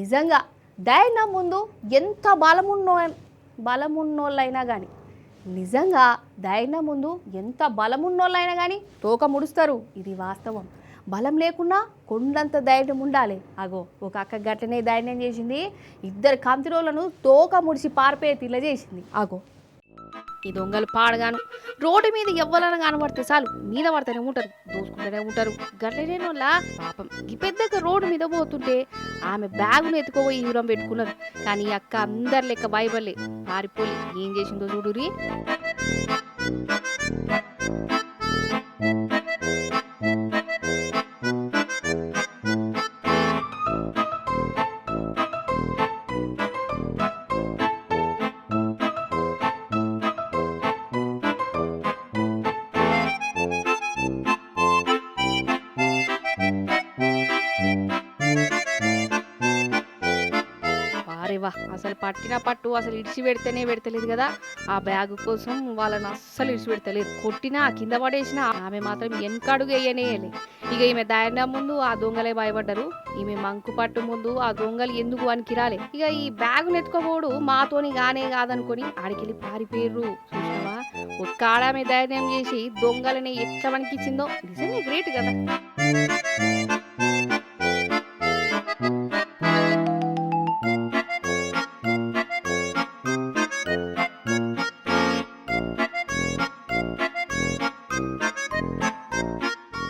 నిజంగా ధైర్యం ముందు ఎంత బలమున్నోళ్ళైనా కానీ నిజంగా ధైర్యం ముందు ఎంత బలమున్నోళ్ళైనా కానీ తోక ముడుస్తారు. ఇది వాస్తవం. బలం లేకున్నా కొండంత ధైర్యం ఉండాలి. అగో ఒక అక్క గట్లనే ధైర్యం చేసింది. ఇద్దరు కంతిరోళ్ళను తోక ముడిచి పారిపోయే తిల్ల చేసింది. అగో ఈ దొంగలు పాడగాను రోడ్డు మీద ఎవ్వరన్నా కనబడితే చాలు మీద పడుతూనే ఉంటారు, దోసుకుంటూనే ఉంటారు. గట్లనేనోళ్ళ పాపం ఈ పెద్దగా రోడ్డు మీద పోతుంటే ఆమె బ్యాగును ఎత్తుకోపోయి యూరం పెట్టుకున్నారు. కానీ ఈ అక్క అందరి లెక్క భయపడలే, పారిపోలే. ఏం చేసిందో చూడురి. వారేవా అసలు పట్టిన పట్టు అసలు ఇడిచి పెడితేనే పెడతలేదు కదా. ఆ బ్యాగు కోసం వాళ్ళని అస్సలు ఇడిచి పెడతలేదు. కొట్టినా కింద పడేసినా ఆమె మాత్రం వెనకడుగు వేయనేయలే. ఇక ఈమె ధైర్యం ముందు ఆ దొంగలే భయపడ్డారు. ఈమె మంకు పట్టు ముందు ఆ దొంగలు ఎందుకు అనికిరాలే. ఇక ఈ బ్యాగును ఎత్తుకోబోడు మాతోని గానే కాదనుకొని ఆడికెళ్ళి పారిపోయారు. చూసినావా ఒక్క ఆడామె ధైర్యం చేసి దొంగలని ఎట్లా వణికిచ్చిందో. నిజంగా గ్రేట్ కదా.